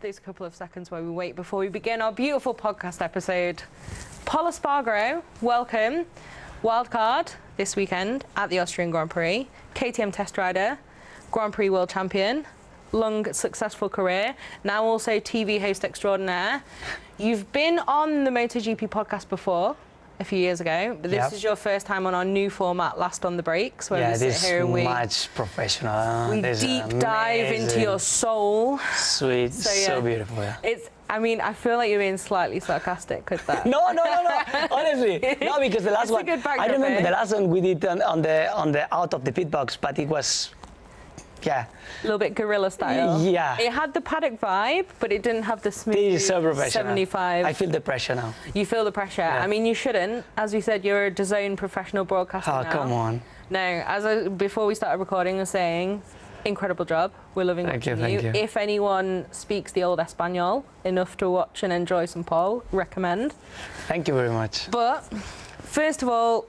those couple of seconds where we wait before we begin our beautiful podcast episode. Pol Espargaro, welcome. Wildcard this weekend at the Austrian Grand Prix. KTM test rider, Grand Prix world champion, long successful career, now also TV host extraordinaire. You've been on the MotoGP podcast before, a few years ago, but this is your first time on our new format, Last on the Breaks, where we sit here and we much professional. We deep dive into your soul. Sweet, so beautiful. Yeah. I mean, I feel like you're being slightly sarcastic with that. No. Honestly, no, because the last one, I remember the last one we did on the out of the pit box, but it was. Yeah. A little bit guerrilla style. Yeah. It had the paddock vibe, but it didn't have the smooth so 75. I feel the pressure now. You feel the pressure. Yeah. I mean, you shouldn't. As we said, you're a DAZN professional broadcaster now. Come on. No, before we started recording, I was saying, incredible job. We're loving watching you. Thank you. If anyone speaks the old Spaniard enough to watch and enjoy some Pol, recommend. Thank you very much. But first of all,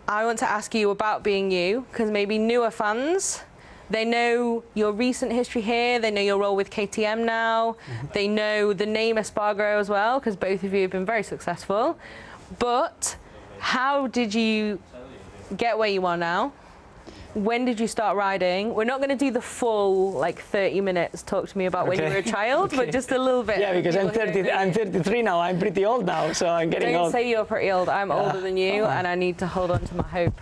I want to ask you about being you, because maybe newer fans, they know your recent history here, they know your role with KTM now, they know the name Espargaro as well, because both of you have been very successful. But how did you get where you are now? When did you start riding? We're not going to do the full 30 minutes. Talk to me about when you were a child, but just a little bit. Yeah, because I'm 33 now. I'm pretty old now, so I'm getting old. Don't say you're pretty old. I'm older than you, and I need to hold on to my hope.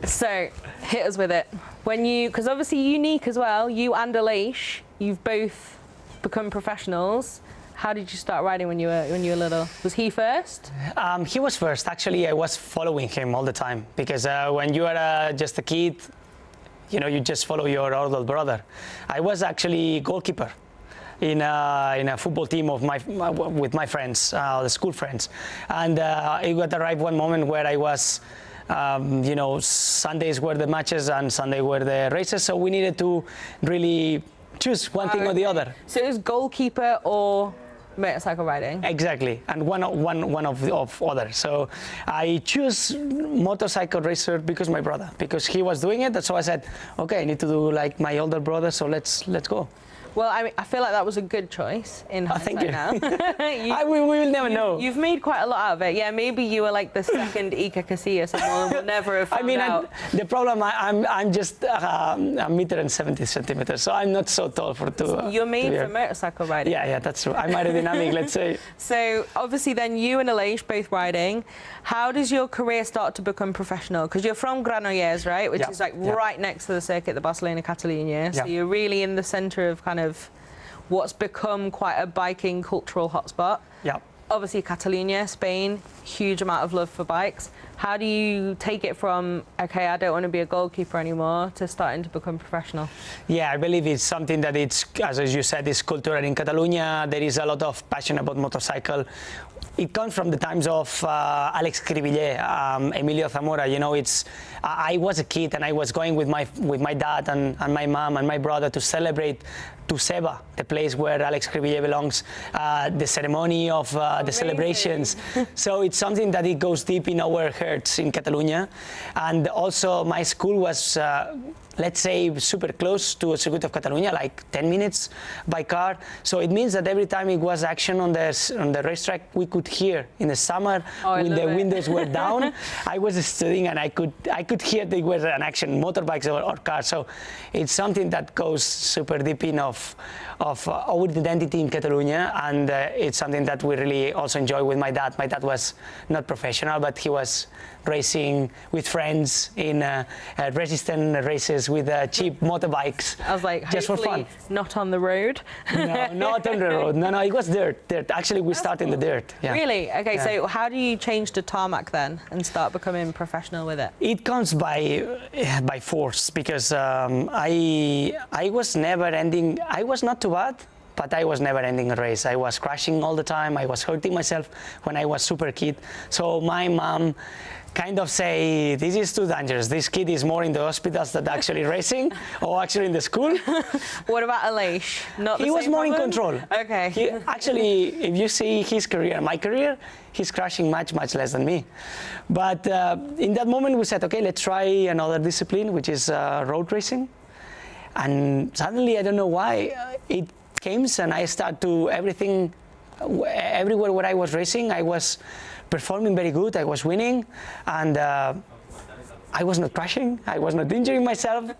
So hit us with it. Because obviously unique as well. You and Aleix, you've both become professionals. How did you start riding when you were little? Was he first? He was first. Actually, I was following him all the time because when you are just a kid, you just follow your older brother. I was actually goalkeeper in a football team with my friends, the school friends, and it got arrived one moment where I was. Sundays were the matches and Sunday were the races, so we needed to really choose one thing or the other. So it was goalkeeper or motorcycle riding? Exactly, and one of others. So I choose motorcycle racer because because he was doing it. So I said, okay, I need to do like my older brother. So let's go. Well, I feel like that was a good choice in hindsight now. We will never know. You've made quite a lot out of it. Yeah, maybe you were like the second Iker Casillas and we'll never have found out. The problem, I'm just a meter and 70 centimeters, so I'm not so tall So you're made for motorcycle riding. Yeah, that's true. I'm aerodynamic, let's say. So obviously then you and Aleix both riding. How does your career start to become professional? Because you're from Granollers, right? Which is right next to the circuit, the Barcelona Catalunya. So you're really in the centre of kind of what's become quite a biking cultural hotspot. Yeah. Obviously Catalunya, Spain, huge amount of love for bikes. How do you take it from, okay, I don't want to be a goalkeeper anymore, to starting to become professional? Yeah, I believe it's something that it's, as you said, is cultural in Catalonia. There is a lot of passion about motorcycle. It comes from the times of Alex Cribillé, Emilio Zamora. I was a kid and I was going with my dad and my mom and my brother to celebrate to Seba, the place where Alex Cribillé belongs, the ceremony of the celebrations. So it's something that it goes deep in our hearts in Catalonia. And also my school was, let's say, super close to a circuit of Catalonia, like 10 minutes by car. So it means that every time it was action on the racetrack, we could hear in the summer when the windows were down. I was studying and I could hear there was an action, motorbikes or cars. So it's something that goes super deep in of our identity in Catalonia, and it's something that we really also enjoy with my dad. My dad was not professional, but he was racing with friends in resistant races with cheap motorbikes. I was like, just for fun. Not on the road. No, not on the road. No, it was dirt. Actually, we started in the dirt. Yeah. Really? Okay, so how do you change to tarmac then and start becoming professional with it? It comes by force, because I was never ending. I was not too bad, but I was never ending a race. I was crashing all the time. I was hurting myself when I was super kid. So my mom kind of say, this is too dangerous. This kid is more in the hospitals than actually racing or actually in the school. What about Aleix? He was more in control. Okay. Actually, if you see his career and my career, he's crashing much less than me. But in that moment we said, okay, let's try another discipline, which is road racing. And suddenly, I don't know why, came and I started to everything, everywhere where I was racing, I was performing very good, I was winning, and I was not crashing, I was not injuring myself,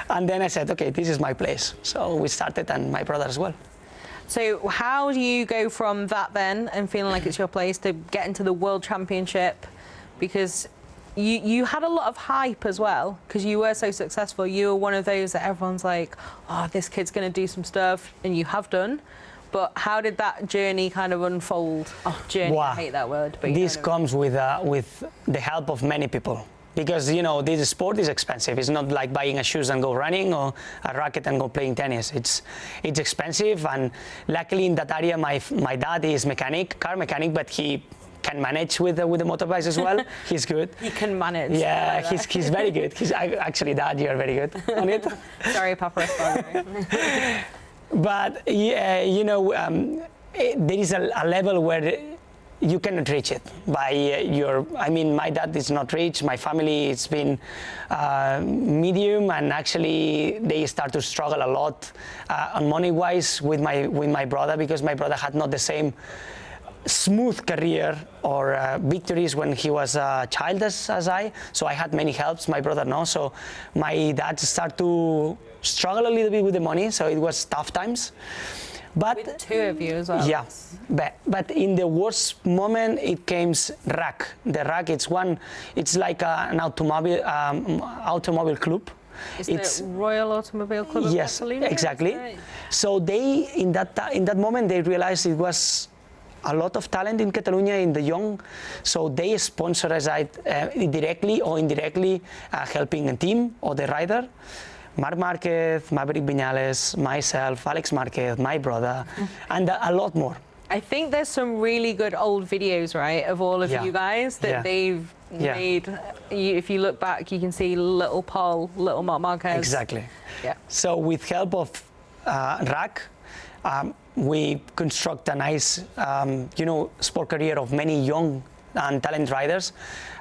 and then I said, okay, this is my place. So we started, and my brother as well. So how do you go from that then, and feeling like it's your place, to get into the World Championship? Because you had a lot of hype as well, because you were so successful. You were one of those that everyone's like, oh, this kid's going to do some stuff, and you have done. But how did that journey kind of unfold? Oh, journey, wow. I hate that word. But this comes with the help of many people. Because, you know, this sport is expensive. It's not like buying a shoes and go running, or a racket and go playing tennis. It's expensive, and luckily in that area, my dad is car mechanic, but he can manage with the motorbikes as well. He's good. He can manage. Yeah, he's very good. Actually, Dad, you're very good on it. Sorry, Pol Espargaro. But yeah, you know, there is a level where you cannot reach it by I mean, my dad is not rich, my family has been medium, and actually they start to struggle a lot on money-wise with my brother, because my brother had not the same smooth career or victories when he was a child as I. So I had many helps, my brother no. So my dad started to struggle a little bit with the money, so it was tough times. But with two of you as well. Yeah, but in the worst moment, it came RAC. The RAC, it's like an automobile club. It's the Royal Automobile Club of yes, Catalonia? Exactly. Right. So they, in that moment, they realized it was a lot of talent in Catalonia, in the young. So they sponsored us directly or indirectly, helping a team or the rider. Marc Marquez, Maverick Viñales, myself, Alex Marquez, my brother, and a lot more. I think there's some really good old videos, right, of all of you guys that they've made. If you look back, you can see little Pol, little Marc Marquez. Exactly. Yeah. So with help of RAC, we construct a nice, sport career of many young and talent riders,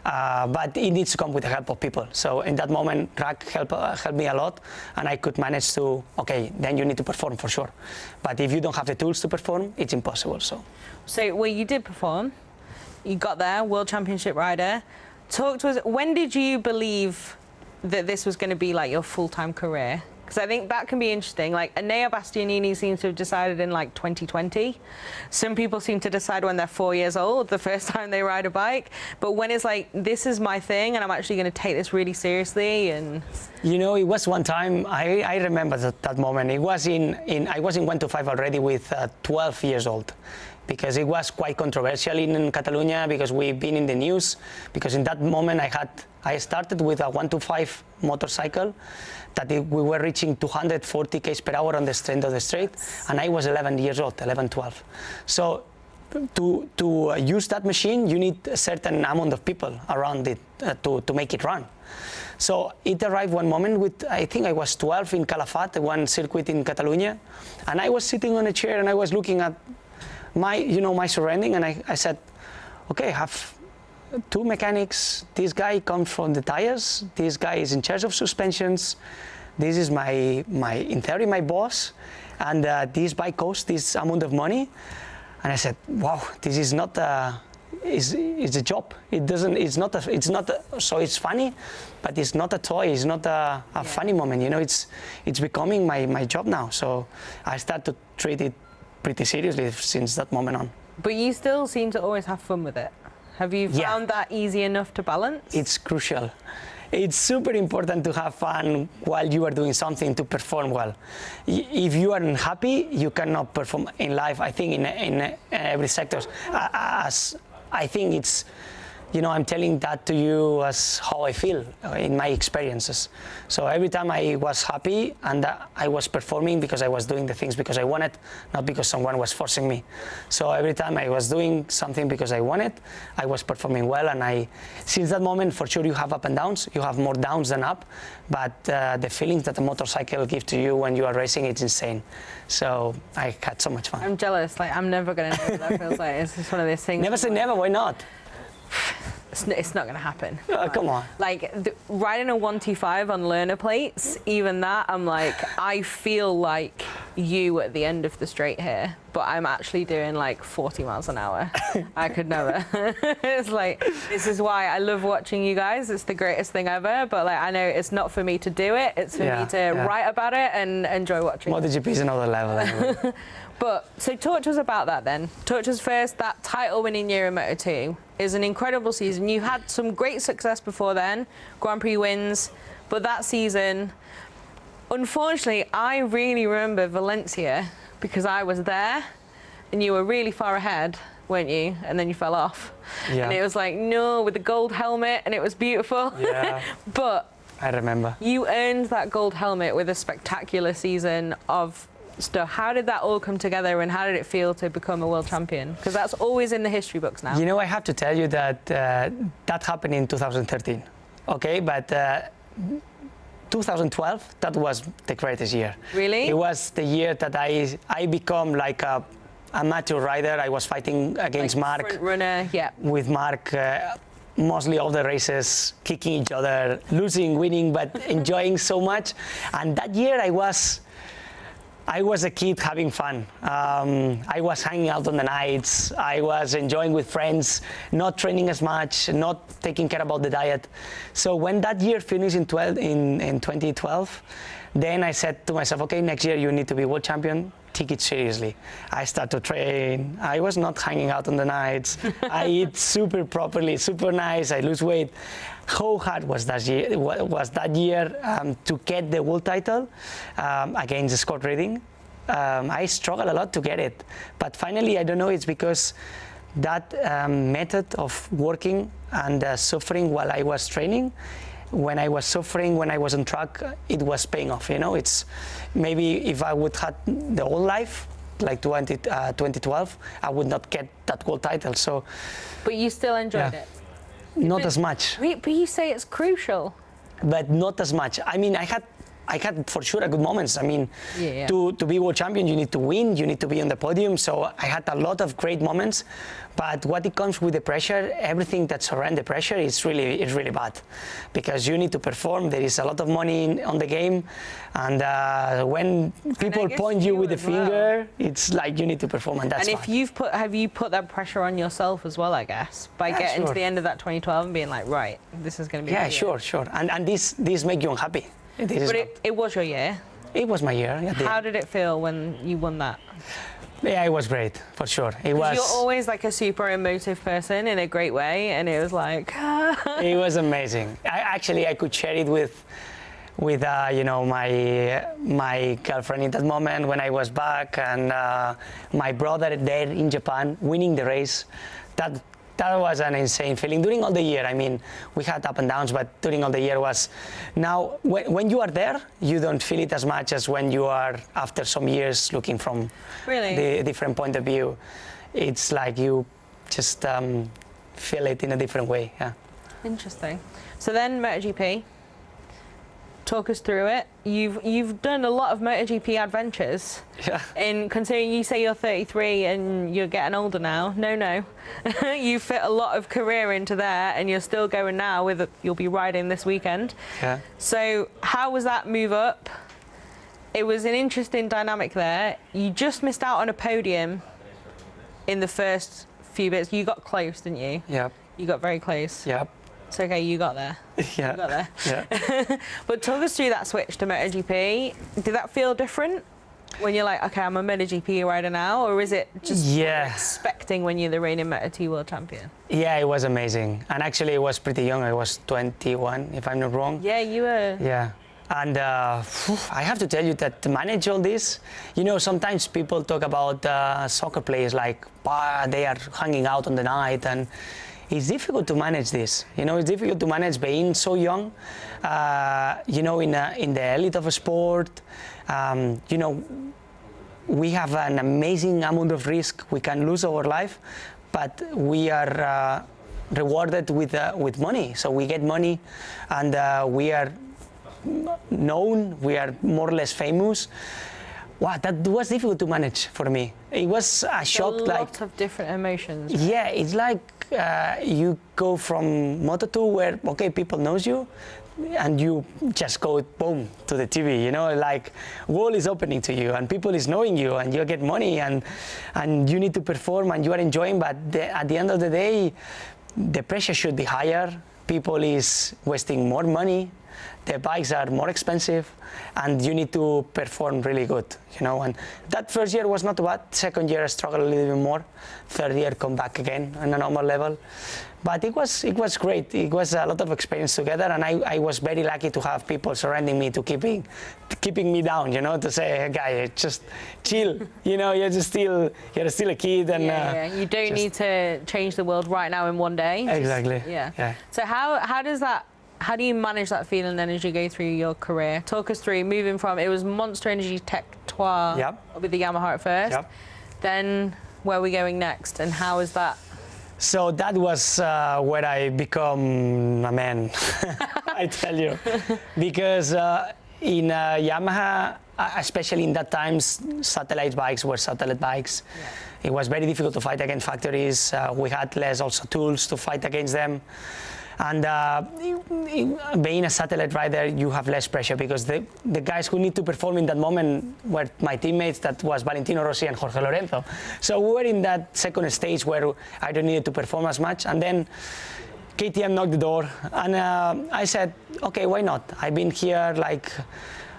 but it needs to come with the help of people. So in that moment, RAC helped me a lot, and I could manage to, okay, then you need to perform for sure. But if you don't have the tools to perform, it's impossible. So well, you did perform. You got there, World Championship rider. Talk to us, when did you believe that this was going to be like your full-time career? Because I think that can be interesting. Like, Enea Bastianini seems to have decided in like 2020. Some people seem to decide when they're 4 years old, the first time they ride a bike. But when it's like, this is my thing, and I'm actually going to take this really seriously. And you know, it was one time, I remember that moment. It was I was in 125 already with 12 years old. Because it was quite controversial in Catalonia, because we've been in the news. Because in that moment I started with a 125 motorcycle that we were reaching 240 km per hour on the end of the straight, and I was 11 years old, 11, 12. So to use that machine, you need a certain amount of people around it to make it run. So it arrived one moment with, I think I was 12 in Calafat, one circuit in Catalonia, and I was sitting on a chair and I was looking at my surrounding, and I said, okay, I have two mechanics. This guy comes from the tires. This guy is in charge of suspensions. This is in theory, my boss, and this bike costs this amount of money. And I said, wow, this is not it's a job. So it's funny, but it's not a toy. It's not a funny moment. You know, it's becoming my job now. So I start to treat it pretty seriously since that moment on. But you still seem to always have fun with it. Have you found that easy enough to balance? It's crucial. It's super important to have fun while you are doing something to perform well. If you are unhappy, you cannot perform in life, I think, in every sector. As I think it's, I'm telling that to you as how I feel in my experiences. So every time I was happy and I was performing because I was doing the things because I wanted, not because someone was forcing me. So every time I was doing something because I wanted, I was performing well. And since that moment, for sure, you have up and downs. You have more downs than up, but the feelings that the motorcycle gives to you when you are racing, it's insane. So I had so much fun. I'm jealous. Like, I'm never going to know what that feels like. It's just one of those things. Never say never. Why not? It's not going to happen. Come on. Like, riding a 125 on learner plates, even that, I'm like, I feel like you at the end of the straight here, but I'm actually doing like 40 miles an hour. I could never. It's like, this is why I love watching you guys. It's the greatest thing ever, but like I know it's not for me to do it. It's for me to write about it and enjoy watching. MotoGP is another level anyway. But so talk to us about that then. Talk to us first, that title-winning year in Moto2 is an incredible season. You had some great success before then, Grand Prix wins, but that season, unfortunately, I really remember Valencia because I was there and you were really far ahead, weren't you? And then you fell off. Yeah. And it was like, no, with the gold helmet, and it was beautiful. Yeah. But I remember. you earned that gold helmet with a spectacular season of stuff. How did that all come together and how did it feel to become a world champion? Because that's always in the history books now. You know, I have to tell you that that happened in 2013, okay? But 2012, that was the greatest year. Really? It was the year that I become like a amateur rider. I was fighting against like Mark. Front runner, yeah. With Mark, mostly all the races, kicking each other, losing, winning, but enjoying so much. And that year I was a kid having fun. I was hanging out on the nights. I was enjoying with friends, not training as much, not taking care about the diet. So when that year finished in 2012, then I said to myself, okay, next year you need to be world champion. Take it seriously. I start to train. I was not hanging out on the nights. I eat super properly, super nice. I lose weight. How hard was that year to get the world title against Scott Redding? I struggled a lot to get it, but finally, I don't know. It's because that method of working and suffering while I was training. When I was suffering, when I was on track, it was paying off. You know, it's maybe if I would have the whole life, like 2012, I would not get that world title. So, but you still enjoyed it. Not as much. But you say it's crucial. But not as much. I mean, I had for sure good moments. I mean, to be world champion, you need to win, you need to be on the podium. So I had a lot of great moments. But what it comes with the pressure, everything that surrounds the pressure is really bad, because you need to perform. There is a lot of money on the game, and when people point you with the finger, it's like you need to perform, and that's. And if bad. have you put that pressure on yourself as well? I guess by getting to the end of that 2012 and being like, right, this is going to be. Yeah, sure. And this make you unhappy. But it was your year. It was my year. How did it feel when you won that? Yeah, it was great, for sure. It was. You're always like a super emotive person in a great way, and it was like. It was amazing. I could share it with you know, my girlfriend in that moment when I was back, and my brother there in Japan winning the race. That was an insane feeling during all the year. I mean, we had up and downs, but during all the year was. Now, when you are there, you don't feel it as much as when you are after some years looking from the different point of view. It's like you just feel it in a different way. Yeah. Interesting. So then MotoGP. Talk us through it. You've done a lot of MotoGP adventures. Yeah. In considering you say you're 33 and you're getting older now. No. You fit a lot of career into there, and you're still going now. You'll be riding this weekend. Yeah. So how was that move up? It was an interesting dynamic there. You just missed out on a podium in the first few bits. You got close, didn't you? Yeah. You got very close. Yeah. It's okay, you got there. Yeah. You got there. Yeah. But talk us through that switch to MotoGP. Did that feel different when you're like, okay, I'm a MotoGP rider now, or is it just what you're expecting when you're the reigning Moto2 world champion? Yeah, it was amazing. And actually, I was pretty young. I was 21, if I'm not wrong. Yeah, you were. Yeah. And I have to tell you that to manage all this, you know, sometimes people talk about soccer players like they are hanging out on the night, and it's difficult to manage this. You know, it's difficult to manage being so young, you know, in the elite of a sport. You know, we have an amazing amount of risk. We can lose our life, but we are rewarded with money. So we get money, and we are known. We are more or less famous. Wow, that was difficult to manage for me. It was a shock. A lot of different emotions. Yeah, it's like you go from Moto2 where, okay, people knows you, and you just go boom to the TV, you know, like world is opening to you and people is knowing you and you get money and you need to perform and you are enjoying, but at the end of the day, the pressure should be higher. People is wasting more money. The bikes are more expensive and you need to perform really good, you know, and that first year was not bad. Second year I struggled a little bit more. Third year come back again on a normal level. But it was great. It was a lot of experience together, and I was very lucky to have people surrounding me to keeping me down, you know, to say, hey, guy, just chill, you know, you're still a kid, and you don't need to change the world right now in one day. Exactly. Yeah. So how do you manage that feeling then as you go through your career? Talk us through moving from, it was Monster Energy Tech 2 with the Yamaha at first. Then where are we going next, and how is that? So that was where I become a man, I tell you, because in Yamaha, especially in that times, satellite bikes were satellite bikes. It was very difficult to fight against factories. We had less also tools to fight against them. And being a satellite rider, you have less pressure because the guys who need to perform in that moment were my teammates, that was Valentino Rossi and Jorge Lorenzo. So we were in that second stage where I don't need to perform as much. And then KTM knocked the door, and I said, okay, why not? I've been here like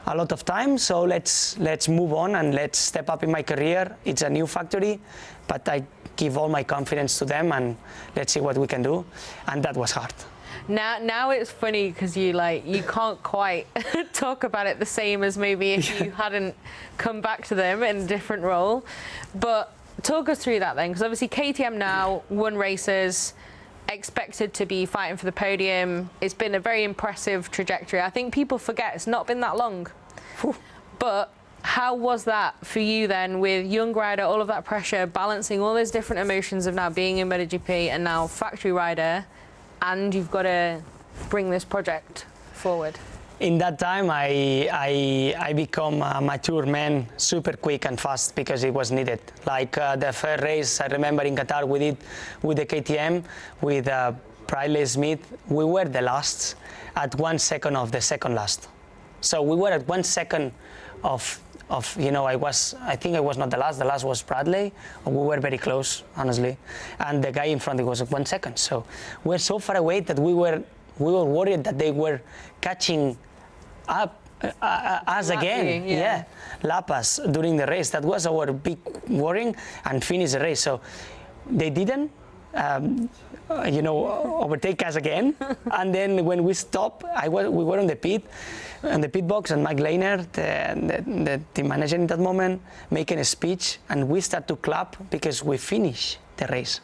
a lot of time, so let's move on and let's step up in my career. It's a new factory, but I give all my confidence to them and let's see what we can do. And that was hard. Now it's funny because you can't quite talk about it the same as maybe if you hadn't come back to them in a different role. But talk us through that then, because obviously KTM now won races, expected to be fighting for the podium. It's been a very impressive trajectory. I think people forget it's not been that long. But how was that for you then, with young rider, all of that pressure, balancing all those different emotions of now being in MotoGP and now factory rider, and you've got to bring this project forward? In that time, I become a mature man, super quick and fast because it was needed. Like the first race, I remember in Qatar, we did with the KTM, with Bradley Smith, we were the last at 1 second of the second last. So we were at 1 second of you know, I think I was not the last was Bradley. We were very close, honestly. And the guy in front, it was 1 second. So we're so far away that we were worried that they were catching up us again. Lap us during the race. That was our big worrying, and finish the race. So they didn't, you know, overtake us again. And then when we stopped, we were on the pit box, and Mike Lehner, the team manager in that moment, making a speech, and we start to clap because we finished the race.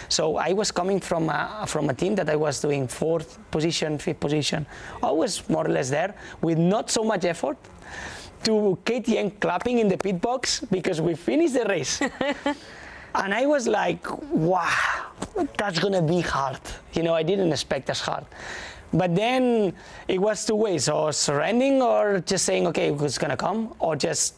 So I was coming from a team that I was doing 4th position, 5th position, always more or less there, with not so much effort, to KTM clapping in the pit box because we finished the race. And I was like, wow, that's gonna be hard. You know, I didn't expect as hard. But then it was two ways, or surrendering or just saying, okay, it's gonna come, or just,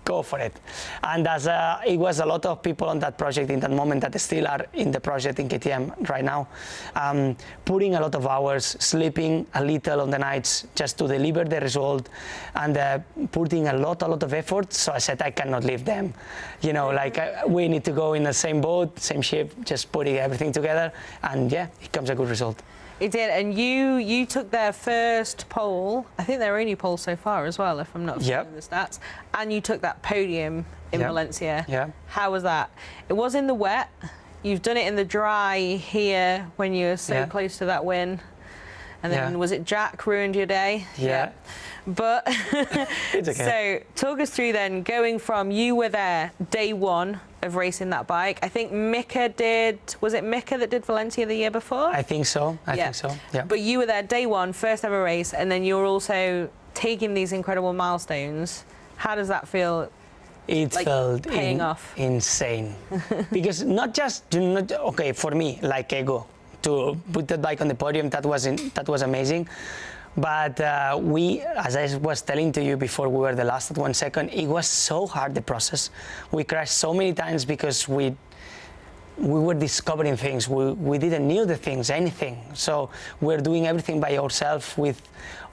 go for it. And as it was a lot of people on that project in that moment that still are in the project in KTM right now, putting a lot of hours, sleeping a little on the nights just to deliver the result, and putting a lot of effort. So I said, I cannot leave them. You know, like we need to go in the same boat, same ship, just putting everything together, and it comes a good result. It did, and you took their first pole. I think their only pole so far as well, if I'm not forgetting the stats. And you took that podium in Valencia. Yeah. How was that? It was in the wet. You've done it in the dry here when you were so close to that win. And then was it Jack ruined your day? Yeah. But it's okay. So talk us through then, going from you were there day one of racing that bike. I think Mika did, was it Mika that did Valencia the year before? I think so. I think so. Yeah. But you were there day one, first ever race, and then you're also taking these incredible milestones. How does that feel? It felt paying off. Insane. Because not just, okay, for me, like ego, to put that bike on the podium, that was amazing. But we, as I was telling to you before, we were the last at 1 second. It was so hard, the process. We crashed so many times because we we were discovering things. We didn't know the things, anything. So we're doing everything by ourselves with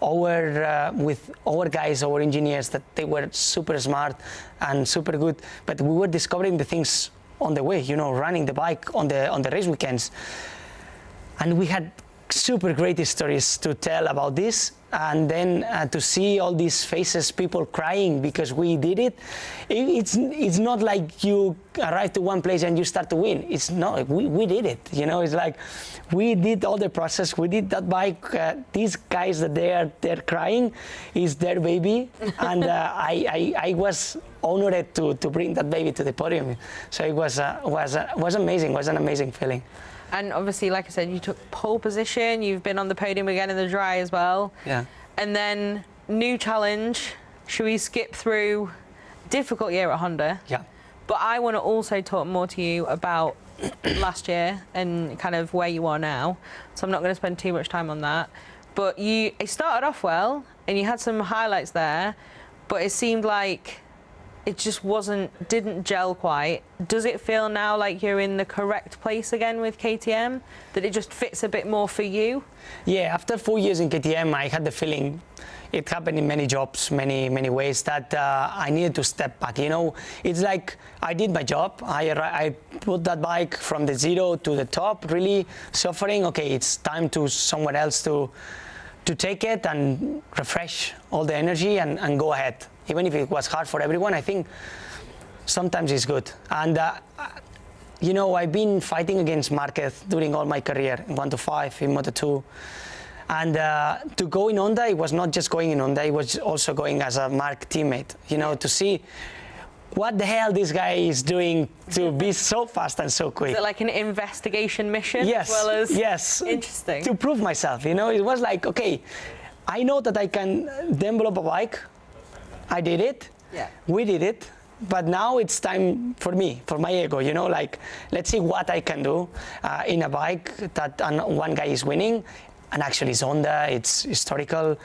our guys, our engineers, that they were super smart and super good. But we were discovering the things on the way, you know, running the bike on the race weekends. And we had super great stories to tell about this. And then to see all these faces, people crying because we did it, it's not like you arrive to one place and you start to win. It's not, we did it, you know. It's like we did all the process, we did that bike. These guys that they're crying is their baby, and I was honored to bring that baby to the podium. So it was amazing. It was an amazing feeling. And obviously, like I said, you took pole position. You've been on the podium again in the dry as well. Yeah. And then new challenge. Should we skip through difficult year at Honda? Yeah. But I want to also talk more to you about last year and kind of where you are now. So I'm not going to spend too much time on that. But it started off well, and you had some highlights there. But it seemed like it just didn't gel quite. Does it feel now like you're in the correct place again with KTM? That it just fits a bit more for you? Yeah, after 4 years in KTM, I had the feeling, it happened in many jobs, many ways, that I needed to step back. You know, it's like I did my job. I put that bike from the zero to the top, really suffering. Okay, it's time to somewhere else to take it and refresh all the energy and go ahead. Even if it was hard for everyone, I think sometimes it's good. And you know, I've been fighting against Marquez during all my career, in 1 to 5, in Moto2. And to go in Honda, it was not just going in Honda, it was also going as a Marc teammate, you know, to see what the hell this guy is doing to be so fast and so quick. Is it like an investigation mission? Yes, as well as yes. Interesting. To prove myself, you know, it was like, okay, I know that I can develop a bike. I did it. Yeah. We did it. But now it's time for me, for my ego, you know, like, let's see what I can do in a bike that one guy is winning. And actually it's Honda, it's historical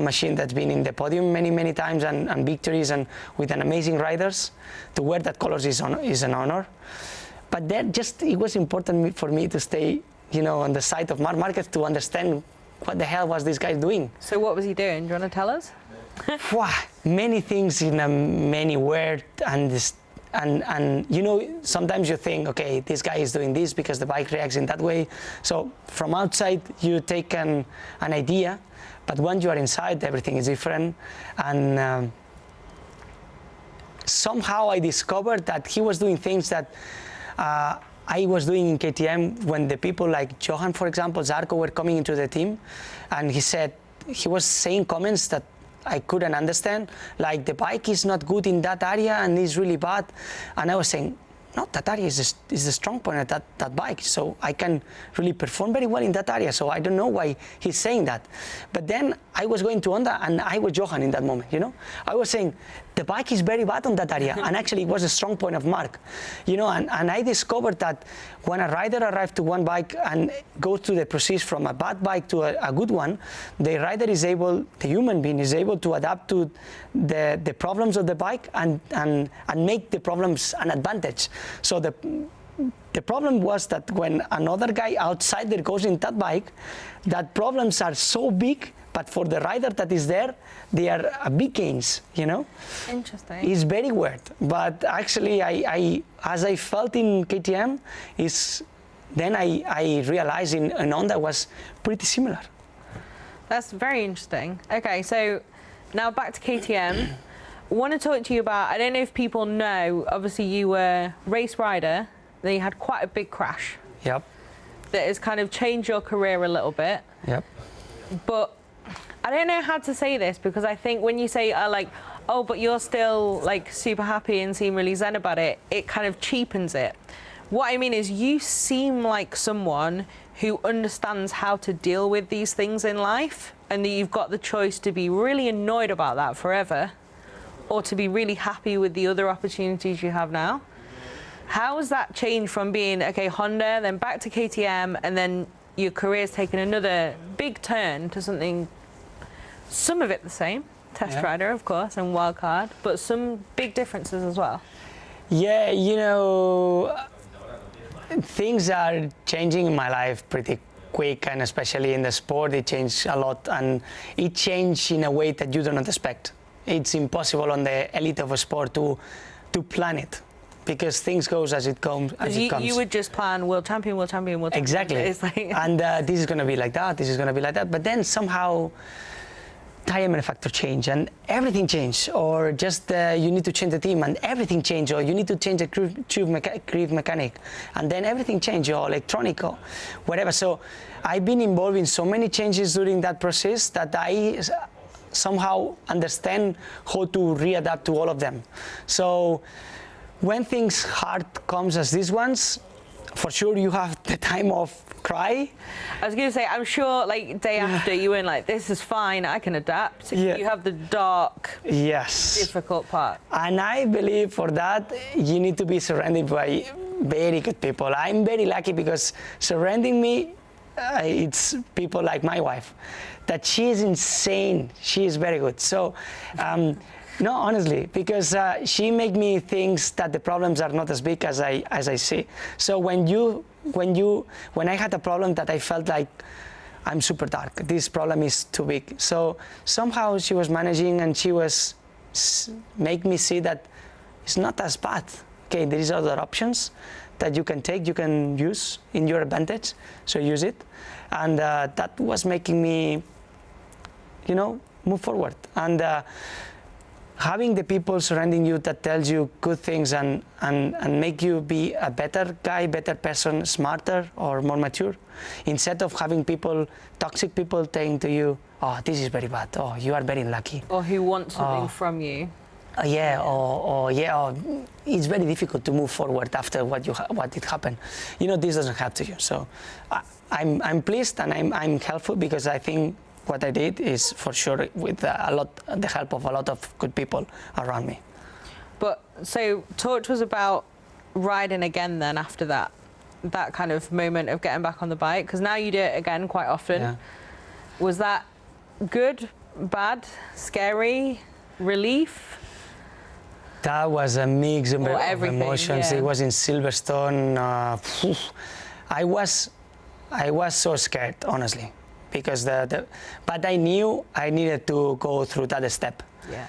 machine that's been in the podium many times and victories, and with an amazing riders. To wear that colors is an honor. But it was important for me to stay, you know, on the side of Marc Marquez, to understand what the hell was this guy doing. So what was he doing? Do you want to tell us? Many things in many words, and you know, sometimes you think, okay, this guy is doing this because the bike reacts in that way. So from outside you take an idea, but when you are inside, everything is different. And somehow I discovered that he was doing things that I was doing in KTM when the people like Johan, for example, Zarco, were coming into the team, and he was saying comments that I couldn't understand, like the bike is not good in that area and it's really bad. And I was saying, no, that area is the strong point of that bike, so I can really perform very well in that area. So I don't know why he's saying that. But then I was going to Honda and I was Johan in that moment, you know. I was saying, the bike is very bad on that area, and actually it was a strong point of Marc, you know. And I discovered that when a rider arrives to one bike and goes to the process from a bad bike to a good one, the rider is able, the human being is able to adapt to the problems of the bike and make the problems an advantage. So the problem was that when another guy outsider goes in that bike, that problems are so big, but for the rider that is there, they are big gains, you know? Interesting. It's very weird, but actually as I felt in KTM, then I realized in Honda was pretty similar. That's very interesting. Okay, so now back to KTM. I want to talk to you about, I don't know if people know, obviously you were a race rider, then you had quite a big crash. Yep. That has kind of changed your career a little bit. Yep. But I don't know how to say this, because I think when you say like, oh, but you're still like super happy and seem really zen about it, it kind of cheapens it. What I mean is, you seem like someone who understands how to deal with these things in life, and that you've got the choice to be really annoyed about that forever, or to be really happy with the other opportunities you have now. How has that changed from being, okay, Honda, then back to KTM, and then your career's taken another big turn to something, some of it the same, test rider, of course, and wildcard, but some big differences as well? Yeah, you know, things are changing in my life pretty quick, and especially in the sport, it changed a lot, and it changed in a way that you do not expect. It's impossible on the elite of a sport to plan it, because things goes as it comes. You would just plan world champion, world champion, world champion. Exactly. It's like and this is going to be like that, this is going to be like that. But then somehow tire manufacturer change and everything changed, or just you need to change the team and everything changed, or you need to change the crew mechanic and then everything changed, or electronic or whatever. So I've been involved in so many changes during that process that I somehow understand how to readapt to all of them. So when things hard comes as these ones, for sure you have the time of cry. I was going to say, I'm sure like day after you were like, this is fine, I can adapt. Yeah. You have the dark, difficult part. And I believe for that, you need to be surrounded by very good people. I'm very lucky because surrounding me, it's people like my wife, that she is insane. She is very good. So, no, honestly, because she make me think that the problems are not as big as I see. So when I had a problem that I felt like I'm super dark, this problem is too big. So somehow she was managing, and she was make me see that it's not as bad. Okay, there is other options that you can take, you can use in your advantage. So use it, and that was making me, move forward. And having the people surrounding you that tells you good things and make you be a better guy, better person, smarter or more mature, instead of having toxic people saying to you, oh, this is very bad, oh, you are very lucky. Or who want something from you. It's very difficult to move forward after what did happen. This doesn't happen to you. So I'm pleased, and I'm helpful, because I think what I did is for sure with the help of a lot of good people around me. But so talk to us about riding again then after that kind of moment of getting back on the bike, because now you do it again quite often. Yeah. Was that good, bad, scary, relief? That was a mix of emotions. Yeah. It was in Silverstone. I was so scared, honestly, because but I knew I needed to go through that step. Yeah.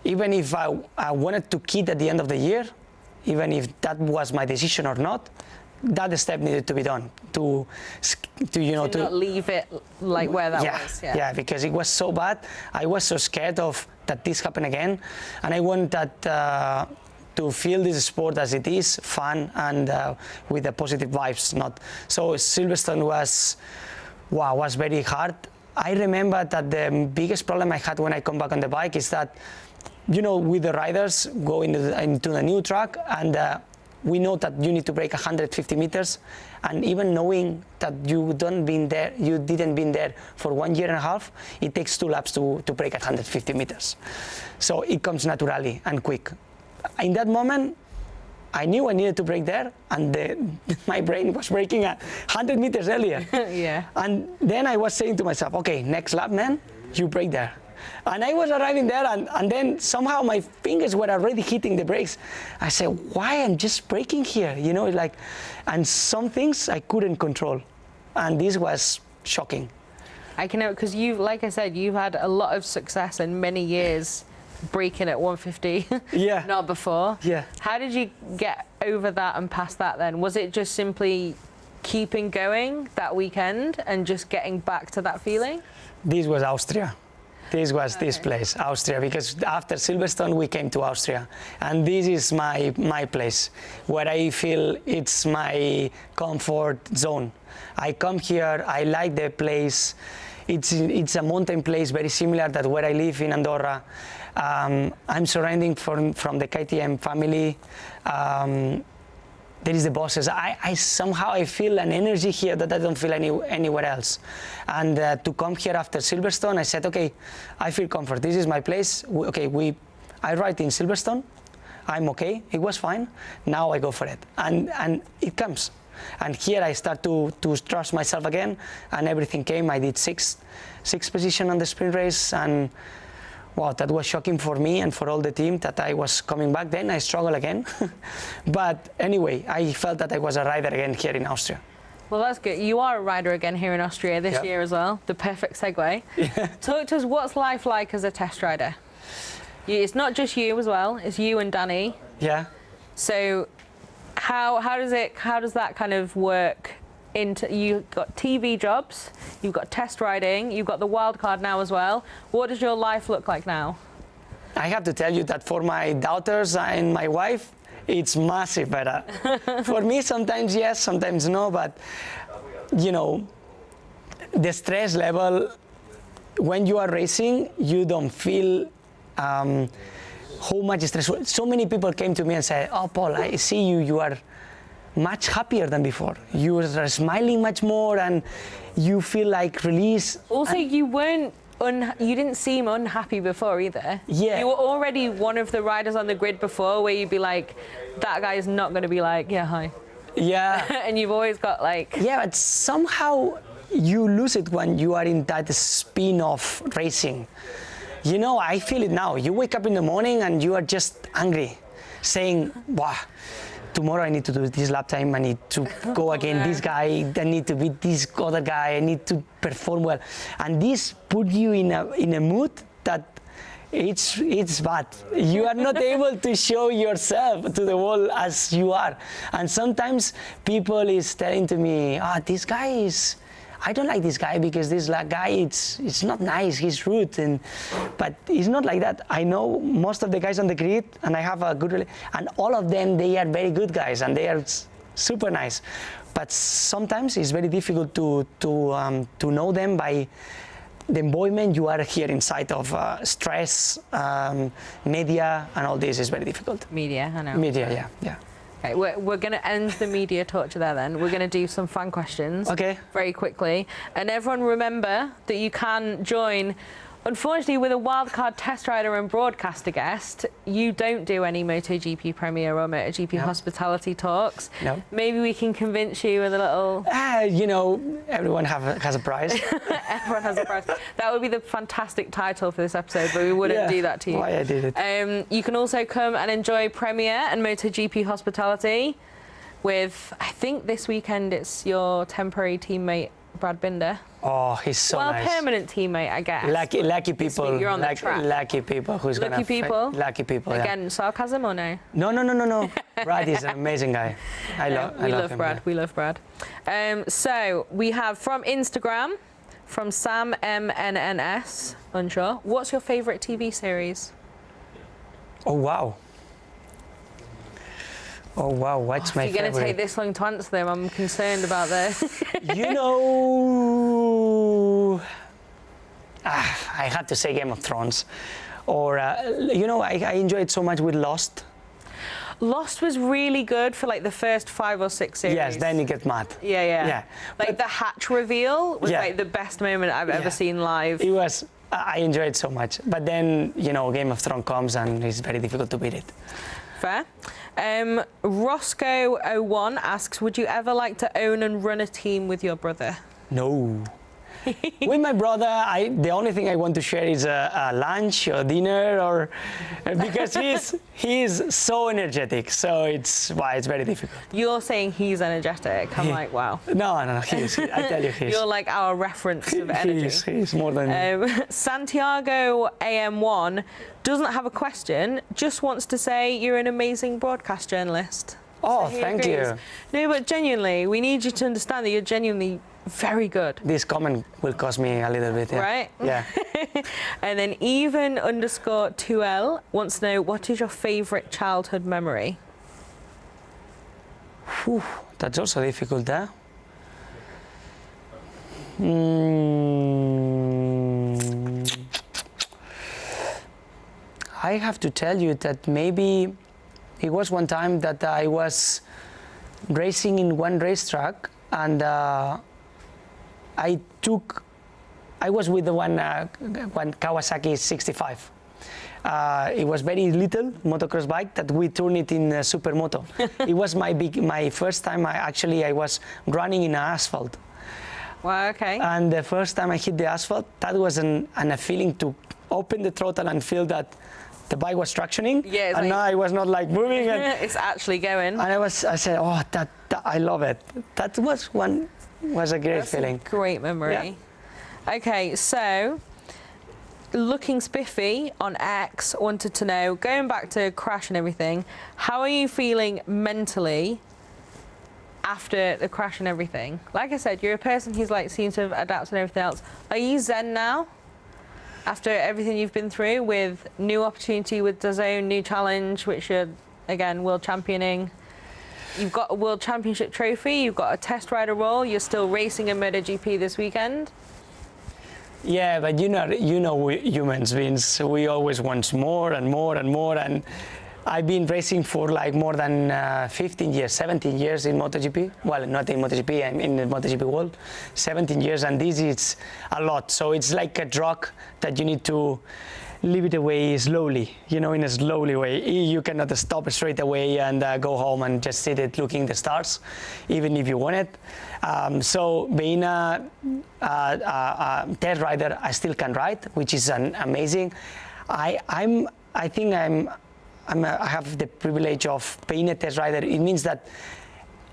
Even if I wanted to quit at the end of the year, even if that was my decision or not, that step needed to be done to not leave it like where that was. Yeah, because it was so bad. I was so scared of that this happened again, and I want that to feel this sport as it is, fun and with the positive vibes. Not so. Silverstone was very hard. I remember that the biggest problem I had when I come back on the bike is that, with the riders go into the new track, and we know that you need to break 150 meters, and even knowing that you didn't been there for 1.5 years, it takes 2 laps to break 150 meters. So it comes naturally and quick. In that moment, I knew I needed to break there, and my brain was breaking 100 meters earlier. Yeah. And then I was saying to myself, okay, next lap, man, you break there. And I was arriving there, and then somehow my fingers were already hitting the brakes. I said, why I'm just braking here? And some things I couldn't control. And this was shocking. I can know, because like I said, you've had a lot of success in many years braking at 150. Yeah. Not before. Yeah. How did you get over that and past that then? Was it just simply keeping going that weekend and just getting back to that feeling? This was Austria. This was this place, Austria, because after Silverstone we came to Austria, and this is my place where I feel it's my comfort zone. I come here, I like the place. It's a mountain place, very similar to where I live in Andorra. I'm surrounded from the KTM family. There is the bosses. I somehow feel an energy here that I don't feel anywhere else. And to come here after Silverstone, I said, okay, I feel comfort. This is my place. I ride in Silverstone. I'm okay. It was fine. Now I go for it. And it comes. And here I start to trust myself again, and everything came. I did sixth position on the sprint race, and wow, that was shocking for me and for all the team that I was coming back. Then I struggled again. But anyway, I felt that I was a rider again here in Austria. Well, that's good. You are a rider again here in Austria this year as well. The perfect segue. Yeah. Talk to us, what's life like as a test rider? It's not just you as well, it's you and Danny. Yeah. So how does that kind of work into, you've got TV jobs, you've got test riding, you've got the wildcard now as well. What does your life look like now? I have to tell you that for my daughters and my wife, it's massive better. For me, sometimes yes, sometimes no, but you know, the stress level, when you are racing, you don't feel how much stress. So many people came to me and said, "Oh, Paul, I see you are much happier than before. You are smiling much more and you feel like release." Also, you didn't seem unhappy before either. Yeah. You were already one of the riders on the grid before where you'd be like, that guy is not going to be like, yeah, hi. Yeah. And you've always got like... Yeah, but somehow you lose it when you are in that spin of racing. You know, I feel it now. You wake up in the morning and you are just angry, saying, wow, tomorrow I need to do this lap time, I need to go against this guy, I need to beat this other guy, I need to perform well. And this put you in a mood that it's bad. You are not able to show yourself to the world as you are. And sometimes people is telling to me, this guy is, I don't like this guy because this guy, it's not nice, he's rude. But it's not like that. I know most of the guys on the grid and I have a good relationship. And all of them, they are very good guys and they are super nice. But sometimes it's very difficult to know them by the environment you are here inside of stress, media, and all this is very difficult. Media, I know. Media, yeah. Okay, we're going to end the media torture there then. We're going to do some fan questions very quickly. And everyone remember that you can join. Unfortunately, with a wildcard test rider and broadcaster guest, you don't do any MotoGP Premier or MotoGP hospitality talks. No. Maybe we can convince you with a little... you know, everyone has a prize. Everyone has a prize. That would be the fantastic title for this episode, but we wouldn't do that to you. Why I did it. You can also come and enjoy Premier and MotoGP hospitality with, I think this weekend it's your temporary teammate, Brad Binder. Oh, he's so nice. Well, permanent teammate, I guess. Lucky people. You're on the track. Lucky people. Lucky people. Lucky people. Again, sarcasm or no? No. Brad is an amazing guy. I love him. Brad. Yeah. We love Brad. So we have from Instagram, from Sam MNNS, unsure. What's your favourite TV series? Oh wow. What's my favorite? If you're going to take this long to answer them, I'm concerned about this. You know, I have to say Game of Thrones. Or, you know, I enjoyed so much with Lost. Lost was really good for like the first 5 or 6 series. Yes, then you get mad. Yeah. Like the hatch reveal was like the best moment I've ever seen live. It was, I enjoyed it so much. But then, you know, Game of Thrones comes and it's very difficult to beat it. Fair. Roscoe01 asks, would you ever like to own and run a team with your brother? No. With my brother, the only thing I want to share is a lunch or dinner, or because he's so energetic. So it's very difficult. You're saying he's energetic. I'm like, wow. No. He's. I tell you, he's. You're like our reference of energy. He's more than. Santiago AM1 doesn't have a question. Just wants to say you're an amazing broadcast journalist. Oh, thank you. No, but genuinely, we need you to understand that you're genuinely very good. This comment will cost me a little bit, yeah. Right? Yeah. And then even_2L wants to know, what is your favourite childhood memory? Whew, that's also difficult, huh? I have to tell you that maybe it was one time that I was racing in one racetrack and I was with the one Kawasaki 65. It was very little motocross bike that we turned it in supermoto. It was my first time I was running in asphalt. Wow, okay. And the first time I hit the asphalt, that was a feeling to open the throttle and feel that the bike was tractioning, yeah, and like, now I was not like moving, and it's actually going. And I said, oh, that I love it. That was a great feeling. A great memory. Yeah. Okay, so looking spiffy on X, wanted to know, going back to crash and everything, how are you feeling mentally after the crash and everything? Like I said, you're a person who's like seems to have adapted and everything else. Are you zen now? After everything you've been through with new opportunity with DAZN, new challenge, which you're, again, world championing. You've got a world championship trophy, you've got a test rider role, you're still racing in MotoGP this weekend. Yeah, but you know we humans beings, we always want more and more and more, and I've been racing for like more than 15 years, 17 years in MotoGP. Well, not in MotoGP, I'm in the MotoGP world. 17 years, and this is a lot. So it's like a drug that you need to leave it away slowly, in a slowly way. You cannot stop straight away and go home and just sit it looking at the stars, even if you want it. So being a test rider, I still can ride, which is amazing. I have the privilege of being a test rider. It means that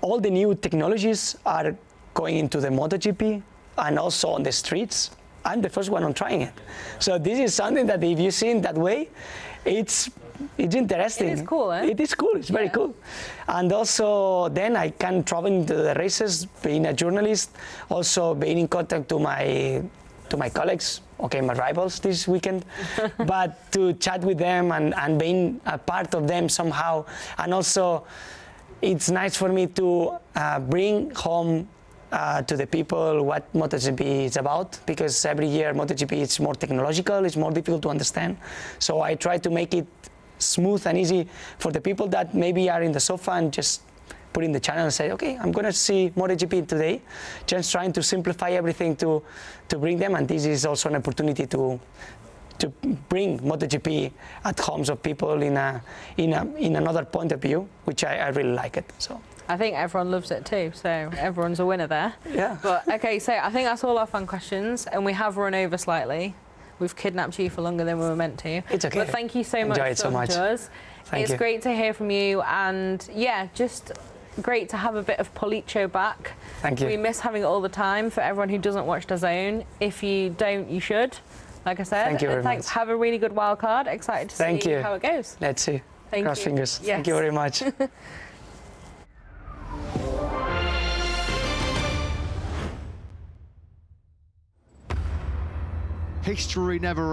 all the new technologies are going into the MotoGP and also on the streets. I'm the first one on trying it. So this is something that if you see it that way, it's interesting. It is cool, eh? It is cool, it's very cool. And also then I can travel into the races, being a journalist, also being in contact to my colleagues, okay, my rivals this weekend, but to chat with them and being a part of them somehow. And also, it's nice for me to bring home to the people what MotoGP is about, because every year MotoGP is more technological, it's more difficult to understand. So I try to make it smooth and easy for the people that maybe are in the sofa and just put in the channel and say, okay, I'm going to see MotoGP today, just trying to simplify everything to bring them, and this is also an opportunity to bring MotoGP at homes of people in another point of view, which I really like it. So I think everyone loves it too, so everyone's a winner there. Yeah. But okay, so I think that's all our fun questions, and we have run over slightly. We've kidnapped you for longer than we were meant to. It's okay. But thank you so much for talking to us. It's great to hear from you, and yeah, just great to have a bit of Policho back. Thank you. We miss having it all the time. For everyone who doesn't watch DAZN, if you don't, you should. Like I said, thank you very much. Have a really good wild card. Excited to see how it goes. Let's see. Cross fingers. Yes. Thank you very much. History never